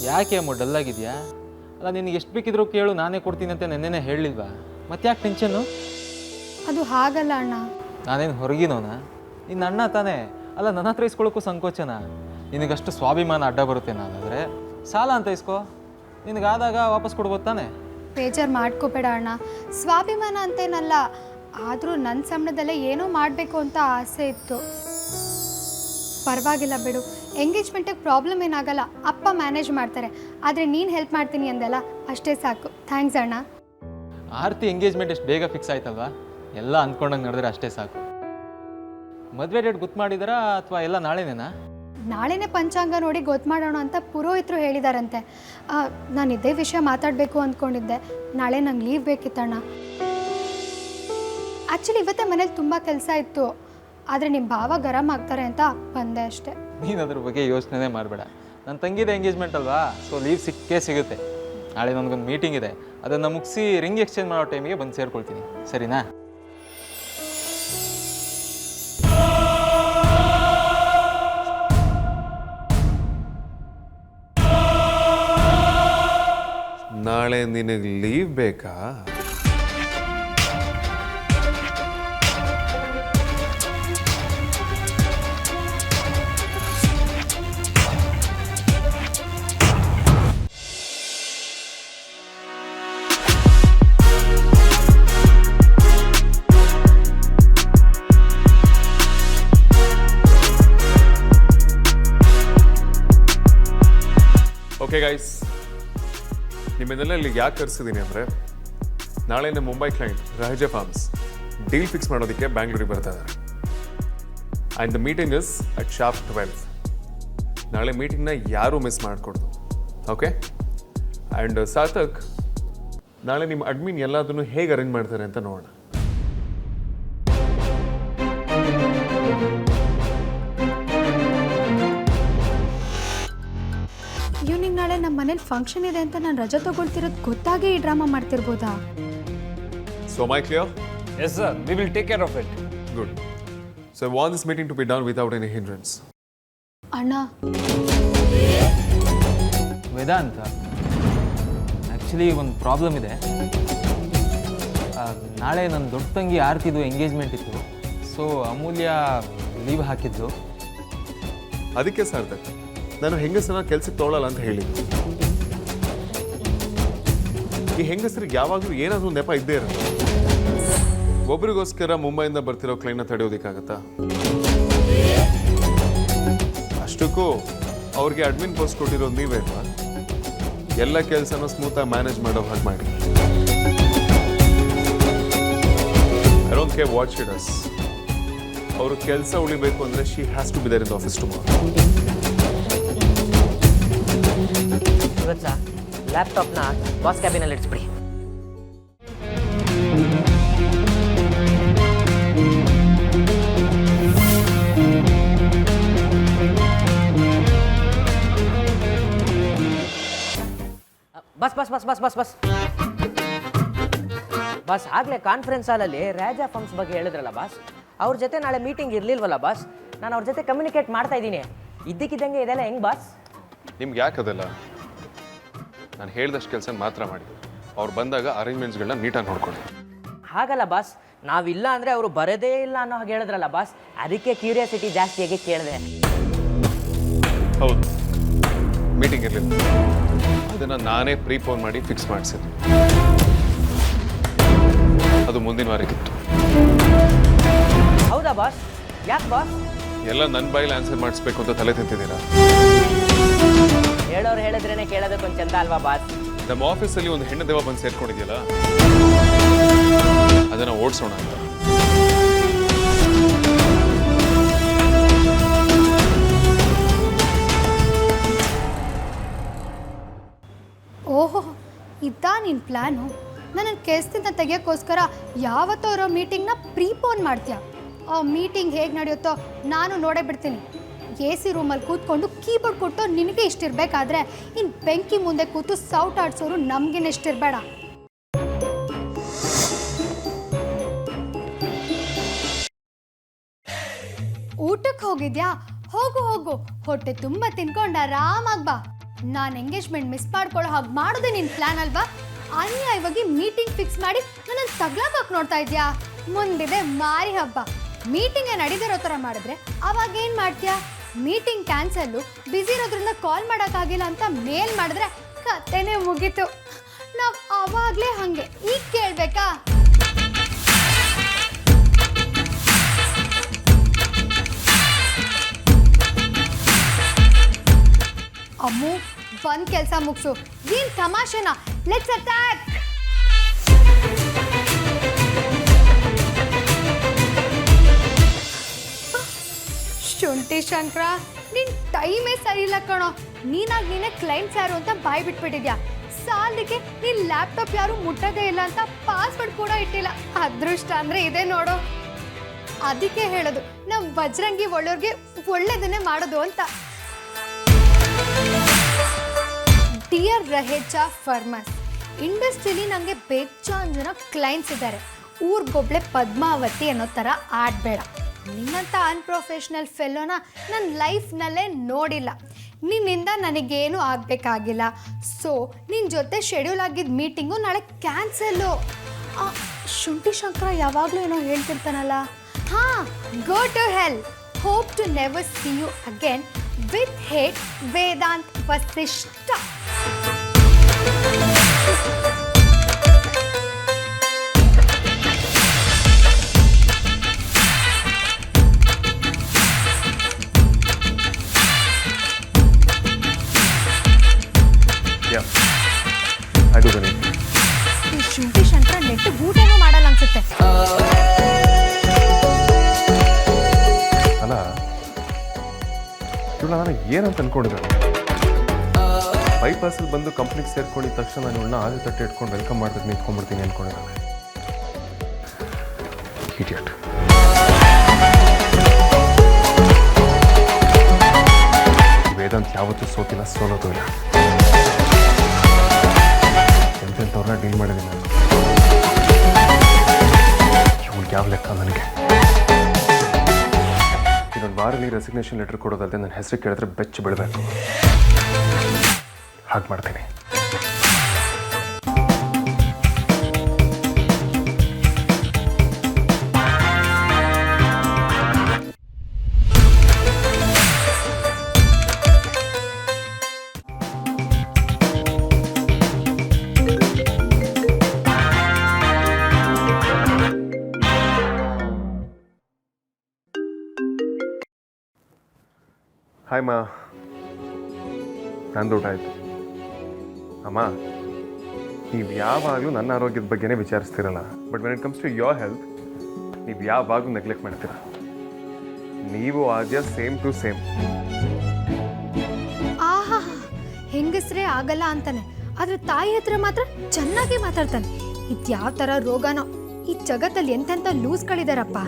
ಯಾಕೆ ಅಮ್ಮ ಡಲ್ಲಾಗಿದೆಯಾ? ಅಲ್ಲ ನಿನಗೆ ಎಷ್ಟು ಬೇಕಿದ್ರೂ ಕೇಳು, ನಾನೇ ಕೊಡ್ತೀನಿ ಅಂತ ನೆನ್ನೆನೇ ಹೇಳಲಿಲ್ವಾ? ಮತ್ತೆ ಯಾಕೆ ಟೆನ್ಷನ್ನು? ಅದು ಹಾಗಲ್ಲ ಅಣ್ಣ. ನಾನೇನು ಹೊರಗಿನೋನ? ನಿನ್ನ ಅಣ್ಣ ತಾನೇ. ಅಲ್ಲ ನನ್ನ ಹತ್ರ ಇಸ್ಕೊಳ್ಳೋಕ್ಕೂ ಸಂಕೋಚನ? ನಿನಗಷ್ಟು ಸ್ವಾಭಿಮಾನ ಅಡ್ಡ ಬರುತ್ತೆ ನಾನಾದರೆ ಸಾಲ ಅಂತ ಇಸ್ಕೋ, ನಿನಗಾದಾಗ ವಾಪಸ್ ಕೊಡ್ಬೋದು ತಾನೆ. ಬೇಜಾರು ಮಾಡ್ಕೋಬೇಡ ಅಣ್ಣ, ಸ್ವಾಭಿಮಾನ ಅಂತೇನಲ್ಲ, ಆದರೂ ನನ್ನ ಸಂಬಳದಲ್ಲೇ ಏನೋ ಮಾಡಬೇಕು ಅಂತ ಆಸೆ ಇತ್ತು. ಪರವಾಗಿಲ್ಲ ಬಿಡು, ಎಂಗೇಜ್ಮೆಂಟಿಗೆ ಪ್ರಾಬ್ಲಮ್ ಏನಾಗಲ್ಲ, ಅಪ್ಪ ಮ್ಯಾನೇಜ್ ಮಾಡ್ತಾರೆ. ಆದರೆ ನೀನು ಹೆಲ್ಪ್ ಮಾಡ್ತೀನಿ ಅಂದಲ್ಲ, ಅಷ್ಟೇ ಸಾಕು. ಥ್ಯಾಂಕ್ಸ್ ಅಣ್ಣ. ಆರ್ತಿ ಎಂಗೇಜ್ಮೆಂಟ್ ಎಷ್ಟು ಬೇಗ ಫಿಕ್ಸ್ ಆಯ್ತಲ್ವಾ? ಎಲ್ಲ ಅಂದ್ಕೊಂಡಂಗೆ ನಡೆದ್ರೆ ಅಷ್ಟೇ ಸಾಕು. ಮದುವೆ ಡೇಟ್ ಗೊತ್ತು ಮಾಡಿದಾರಾ ಅಥವಾ ಎಲ್ಲ ನಾಳೆನೇನಾ? ನಾಳೆನೇ ಪಂಚಾಂಗ ನೋಡಿ ಗೊತ್ತು ಮಾಡೋಣ ಅಂತ ಪುರೋಹಿತರು ಹೇಳಿದಾರಂತೆ. ನಾನು ಇದೇ ವಿಷಯ ಮಾತಾಡಬೇಕು ಅಂದ್ಕೊಂಡಿದ್ದೆ. ನಾಳೆ ನಂಗೆ ಲೀವ್ ಬೇಕಿತ್ತಣ್ಣ. ಆ್ಯಕ್ಚುಲಿ ಇವತ್ತೇ ಮನೇಲಿ ತುಂಬ ಕೆಲಸ ಇತ್ತು, ಆದರೆ ನಿಮ್ಮ ಭಾವ ಗರಂ ಆಗ್ತಾರೆ ಅಂತ ಬಂದೆ ಅಷ್ಟೇ. ನೀನು ಅದ್ರ ಬಗ್ಗೆ ಯೋಚನೆ ಮಾಡಬೇಡ. ನನ್ನ ತಂಗಿದ ಎಂಗೇಜ್ಮೆಂಟ್ ಅಲ್ವಾ, ಸೊ ಲೀವ್ ಸಿಕ್ಕೇ ಸಿಗುತ್ತೆ. ನಾಳೆ ನನಗೊಂದು ಮೀಟಿಂಗ್ ಇದೆ, ಅದನ್ನು ಮುಗಿಸಿ ರಿಂಗ್ ಎಕ್ಸ್ಚೇಂಜ್ ಮಾಡೋ ಟೈಮಿಗೆ ಬಂದು ಸೇರ್ಕೊಳ್ತೀನಿ, ಸರಿನಾ? ನಾಳೆ ನಿನಗೆ ಲೀವ್ ಬೇಕಾ? ಓಕೆ ಗೈಸ್, ನಿಮ್ಮನ್ನೆಲ್ಲ ಇಲ್ಲಿಗೆ ಯಾಕೆ ಕರೆಸಿದ್ದೀನಿ ಅಂದರೆ, ನಾಳೆನೇ Mumbai client Raheja Farms deal fix ಮಾಡೋದಕ್ಕೆ ಬ್ಯಾಂಗ್ಳೂರಿಗೆ ಬರ್ತಾ ಇದ್ದಾರೆ. And the meeting is at sharp 12. ನಾಳೆ ಮೀಟಿಂಗ್ನ ಯಾರೂ ಮಿಸ್ ಮಾಡಿಕೊಡ್ದು, ಓಕೆ? ಆ್ಯಂಡ್ ಸಾರ್ಥಕ್, ನಾಳೆ ನಿಮ್ಮ ಅಡ್ಮಿನ್ ಎಲ್ಲದನ್ನು ಹೇಗೆ ಅರೇಂಜ್ ಮಾಡ್ತಾರೆ ಅಂತ ನೋಡೋಣ. ಇವನಿಗೆ ನಾಳೆ ನಮ್ಮ ಮನೇಲಿ ಫಂಕ್ಷನ್ ಇದೆ ಅಂತ ನಾನು ರಜೆ ತೊಗೊಳ್ತಿರೋದು ಗೊತ್ತಾಗೇ ಈ drama ಮಾಡ್ತಿರ್ಬೋದಾ? So am I clear? Yes, sir. We will take care of it. Good. So I want this meeting to be done without any hindrance. ಅಣ್ಣ, ವೇದಾಂತ, ಆ್ಯಕ್ಚುಲಿ ಒಂದು ಪ್ರಾಬ್ಲಮ್ ಇದೆ. ನಾಳೆ ನನ್ನ ದೊಡ್ಡ ತಂಗಿ ಆರ್ತಿದು ಎಂಗೇಜ್ಮೆಂಟ್ ಇತ್ತು, ಸೊ ಅಮೂಲ್ಯ ಲೀವ್ ಹಾಕಿದ್ದು. ಅದಕ್ಕೆ ಸಾರ್ಥಕ್ ನಾನು ಹೆಂಗಸರನ್ನ ಕೆಲ್ಸಕ್ಕೆ ತೊಗೊಳ್ಳಲ್ಲ ಅಂತ ಹೇಳಿದ್ದು. ಈ ಹೆಂಗಸರಿಗೆ ಯಾವಾಗಲೂ ಏನಾದರೂ ನೆಪ ಇದ್ದೇ ಇರುತ್ತೆ. ಒಬ್ರಿಗೋಸ್ಕರ ಮುಂಬೈಯಿಂದ ಬರ್ತಿರೋ ಕ್ಲೈಂಟ್ನ ತಡೆಯೋದಕ್ಕಾಗತ್ತಾ? ಅಷ್ಟಕ್ಕೂ ಅವ್ರಿಗೆ ಅಡ್ಮಿನ್ ಪೋಸ್ಟ್ ಕೊಟ್ಟಿರೋದು ನೀವೇ ಅಲ್ವಾ? ಎಲ್ಲ ಕೆಲಸನ ಸ್ಮೂತಾಗಿ ಮ್ಯಾನೇಜ್ ಮಾಡೋ ಹಾಗೆ ಮಾಡಿ. I don't care what she does. ಅವರು ಕೆಲಸ ಉಳಿಬೇಕು ಅಂದರೆ she has to be there in the office tomorrow. ಇವತ್ತು ಲ್ಯಾಪ್ಟಾಪ್ನ ಬಾಸ್ ಕ್ಯಾಬಿನಲ್ಲಿ ಇಡಿಸ್ಬಿಡಿ. ಬಸ್ ಬಸ್ ಬಸ್ ಬಸ್ ಬಸ್ ಬಸ್ ಬಸ್ ಆಗಲೇ ಕಾನ್ಫರೆನ್ಸ್ ಹಾಲಲ್ಲಿ ರಾಜಾ ಫಾರ್ಮ್ಸ್ ಬಗ್ಗೆ ಹೇಳಿದ್ರಲ್ಲ ಬಾಸ್, ಅವ್ರ ಜೊತೆ ನಾಳೆ ಮೀಟಿಂಗ್ ಇರಲಿಲ್ವಲ್ಲ ಬಾಸ್? ನಾನು ಅವ್ರ ಜೊತೆ ಕಮ್ಯುನಿಕೇಟ್ ಮಾಡ್ತಾ ಇದ್ದೀನಿ. ಇದ್ದಕ್ಕಿದ್ದಂಗೆ ಇದೆಲ್ಲ ಹೆಂಗೆ ಬಾಸ್? ನಿಮ್ಗೆ ಯಾಕದಲ್ಲ? ನಾನು ಹೇಳ್ದಷ್ಟು ಕೆಲಸ ಮಾತ್ರ ಮಾಡಿ, ಅವ್ರು ಬಂದಾಗ ಅರೇಂಜ್ಮೆಂಟ್ಸ್ಗಳನ್ನ ನೀಟಾಗಿ ನೋಡ್ಕೊಳ್ಳಿ. ಹಾಗಲ್ಲ ಬಾಸ್, ನಾವಿಲ್ಲ ಅಂದರೆ ಅವರು ಬರೋದೇ ಇಲ್ಲ ಅನ್ನೋ ಹಾಗೆ ಹೇಳಿದ್ರಲ್ಲ ಬಾಸ್, ಅದಕ್ಕೆ ಕ್ಯೂರಿಯಾಸಿಟಿ ಜಾಸ್ತಿಯಾಗಿ ಕೇಳಿದೆ. ಹೌದು, ಮೀಟಿಂಗ್ ಇರಲಿಲ್ಲ, ಅದನ್ನು ನಾನೇ ಪ್ರೀಪೋನ್ ಮಾಡಿ ಫಿಕ್ಸ್ ಮಾಡಿಸಿದ್ದೆ. ಅದು ಮುಂದಿನ ವಾರಕ್ಕಿತ್ತು. ಹೌದಾ ಬಾಸ್? ಯಾಕೆ ಬಾಸ್? ಎಲ್ಲ ನನ್ನ ಬಾಯಲ್ಲಿ ಆನ್ಸರ್ ಮಾಡಿಸ್ಬೇಕು ಅಂತ ತಲೆ ತಿಂತಿದ್ದೀರಾ? ಹೇಳೋರು ಹೇಳಿದ್ರೇನೆ ಕೇಳೋದಕ್ಕೊಂದು ಚಂದ ಅಲ್ವಾ ಬಾಸ್? ನಮ್ಮ ಆಫೀಸಲ್ಲಿ ಒಂದು ಹೆಣ್ಣು ದೇವ ಬಂದು ಸೇರ್ಕೊಂಡಿದೆಯಲ್ಲ, ಅದನ್ನು ಓಡಿಸೋಣ ಅಂತ. ಓಹೋ, ಇದ್ದಾ ನಿನ್ನ ಪ್ಲ್ಯಾನು? ನನ್ನ ಕೆಲಸದಿಂದ ತೆಗಿಯೋಕ್ಕೋಸ್ಕರ ಯಾವತ್ತೋ ಇರೋ ಮೀಟಿಂಗ್ನ ಪ್ರೀಪೋನ್ ಮಾಡ್ತೀಯ. ಆ ಮೀಟಿಂಗ್ ಹೇಗೆ ನಡೆಯುತ್ತೋ ನಾನು ನೋಡೇ ಬಿಡ್ತೀನಿ. AC ರೂಮಲ್ಲಿ ಕೂತ್ಕೊಂಡು ಕೀಬೋರ್ಡ್ ಕೊಟ್ಟು ನಿನಗೆ ಇಷ್ಟಿರಬೇಕಾದ್ರೆ ಇನ್ನು ಬೆಂಕಿ ಮುಂದೆ ಕೂತು ಸೌಟ್ ಆಡ್ಸೋರು ನಮಗೇನೆಷ್ಟಿರಬೇಡ. ಊಟಕ್ಕೆ ಹೋಗಿದ್ಯಾ? ಹೋಗು ಹೋಗು, ಹೊಟ್ಟೆ ತುಂಬ ತಿನ್ಕೊಂಡು ಆರಾಮಾಗಿ ಬಾ. ನಾನು ಎಂಗೇಜ್ಮೆಂಟ್ ಮಿಸ್ ಮಾಡ್ಕೊಳ್ಳೋ ಹಾಗೆ ಮಾಡೋದೇ ನಿನ್ನ ಪ್ಲ್ಯಾನ್ ಅಲ್ವಾ? ಅನ್ಯಾಯವಾಗಿ ಮೀಟಿಂಗ್ ಫಿಕ್ಸ್ ಮಾಡಿ ನನ್ನನ್ನು ತಗ್ಲಾಕಕ್ಕೆ ನೋಡ್ತಾ ಇದೆಯಾ? ಮುಂದಿದೆ ಮಾರಿ ಹಬ್ಬ. ಮೀಟಿಂಗೇ ನಡೀದಿರೋ ಥರ ಮಾಡಿದ್ರೆ ಅವಾಗ ಏನು ಮಾಡ್ತೀಯಾ? ಮೀಟಿಂಗ್ ಕ್ಯಾನ್ಸಲ್ಲು, ಬ್ಯುಸಿ ಇರೋದ್ರಿಂದ ಕಾಲ್ ಮಾಡೋಕ್ಕಾಗಿಲ್ಲ ಅಂತ ಮೇಲ್ ಮಾಡಿದ್ರೆ ಕತೆನೇ ಮುಗೀತು. ನಾವು ಆವಾಗಲೇ ಹಾಗೆ ಈಗ ಕೇಳಬೇಕಾ? ಅಮ್ಮು ಬಂದ್ ಕೆಲಸ ಮುಗಿಸು. ಏನ್ ತಮಾಷೆನಾ? Let's attack. ಶುಂಠಿ ಶಂಕರ, ನಿನ್ ಟೈಮೇ ಸರಿ ಇಲ್ಲ ಕಣೋ. ನೀನೇ ಕ್ಲೈಂಟ್ಸ್ ಯಾರು ಅಂತ ಬಾಯ್ ಬಿಟ್ಬಿಟ್ಟಿದ್ಯಾ. ಸಾಲದಕ್ಕೆ ನಿನ್ ಲ್ಯಾಪ್ಟಾಪ್ ಯಾರು ಮುಟ್ಟೋದೇ ಇಲ್ಲ ಅಂತ ಪಾಸ್ವರ್ಡ್ ಕೂಡ ಇಟ್ಟಿಲ್ಲ. ಅದೃಷ್ಟ ಅಂದ್ರೆ ಇದೆ ನೋಡು. ಅದಕ್ಕೆ ಹೇಳೋದು ನಮ್ಮ ಬಜರಂಗಿ ಒಳ್ಳೆಯವ್ರಿಗೆ ಒಳ್ಳೇದನ್ನೇ ಮಾಡೋದು ಅಂತ. ಡಿಯರ್ ರಹೇಜಾ ಫರ್ಮಸ್, ಇಂಡಸ್ಟ್ರಿಲಿ ನನಗೆ ಬೇಜಾನ್ ಜನ ಕ್ಲೈಂಟ್ಸ್ ಇದ್ದಾರೆ. ಊರ್ಗೊಬ್ಳೆ ಪದ್ಮಾವತಿ ಅನ್ನೋ ಥರ ಆಡಬೇಡ. ನಿನ್ನಂಥ ಅನ್ಪ್ರೊಫೆಷ್ನಲ್ ಫೆಲ್ಲೋನ ನನ್ನ ಲೈಫ್ನಲ್ಲೇ ನೋಡಿಲ್ಲ. ನಿನ್ನಿಂದ ನನಗೇನು ಆಗಬೇಕಾಗಿಲ್ಲ. ಸೊ ನಿನ್ನ ಜೊತೆ ಶೆಡ್ಯೂಲ್ ಆಗಿದ್ದ ಮೀಟಿಂಗು ನಾಳೆ ಕ್ಯಾನ್ಸಲ್ಲು. ಶುಂಠಿ ಶಂಕರ ಯಾವಾಗಲೂ ಏನೋ ಹೇಳ್ತಿರ್ತಾನಲ್ಲ. ಹಾಂ, go to hell. Hope to never see you again. With hate, Vedant Vasishtha. ಅದು ಬನ್ನಿ. ಈ ಶುಂಠಿ ಶಂಕರ ನೆಟ್ಟು ಊಟನೂ ಮಾಡಲ್ಲ ಅನ್ಸುತ್ತೆ. ಅಲ್ಲ, ಇವಳ ನನಗೆ ಏನಂತ ಅನ್ಕೊಂಡಿದ್ದಾಳೆ? ಬೈಪಾಸಲ್ಲಿ ಬಂದು ಕಂಪ್ನಿಗೆ ಸೇರ್ಕೊಂಡಿದ ತಕ್ಷಣ ನಾನು ಇವಳನ್ನ ಆರು ತಟ್ಟೆ ಇಟ್ಕೊಂಡು ವೆಲ್ಕಮ್ ಮಾಡಿದ್ರೆ ನಿಂತ್ಕೊಂಡ್ಬಿಡ್ತೀನಿ ಅನ್ಕೊಂಡಿದ್ದಾಳೆ. ಇಡಿಯಟ್. ವೇದಾಂತ್ ಯಾವತ್ತೂ ಸೋತಿಲ್ಲ, ಸೋಲೋದು ಇಲ್ಲ. ಎಂತೆಂಥವ್ರನ್ನ ಡೀಲ್ ಮಾಡಿದ್ದೀನಿ ನಾನು. ಇವಳು ಯಾವ ಲೆಕ್ಕ ನನಗೆ? ಇನ್ನೊಂದು ವಾರಲ್ಲಿ ರೆಸಿಗ್ನೇಷನ್ ಲೆಟರ್ ಕೊಡೋದಲ್ಲದೆ ನನ್ನ ಹೆಸರು ಕೇಳಿದ್ರೆ ಬೆಚ್ಚ ಬಿಡಬೇಕು. ಹಾಗೆ ಮಾಡ್ತೀನಿ. ಹಾಯ್ ಮಾ, ನಂದು ಊಟ ಆಯಿತು. ಅಮ್ಮ, ನೀವು ಯಾವಾಗಲೂ ನನ್ನ ಆರೋಗ್ಯದ ಬಗ್ಗೆನೇ ವಿಚಾರಿಸ್ತಿರಲ್ಲ. But when it comes to your health, ನೀವು ಯಾವಾಗಲೂ ನೆಗ್ಲೆಕ್ಟ್ ಮಾಡ್ತೀರ. ನೀವು ಆದ್ಯ ಸೇಮ್ ಟು ಸೇಮ್. ಆಹಾ, ಹೆಂಗಸ್ರೇ ಆಗಲ್ಲ ಅಂತಾನೆ, ಆದ್ರೆ ತಾಯಿ ಹತ್ರ ಮಾತ್ರ ಚೆನ್ನಾಗಿ ಮಾತಾಡ್ತಾನೆ. ಇದು ಯಾವ ಥರ ರೋಗನೋ. ಈ ಜಗತ್ತಲ್ಲಿ ಎಂತೆಂಥ ಲೂಸ್ಗಳಿದಾರಪ್ಪ.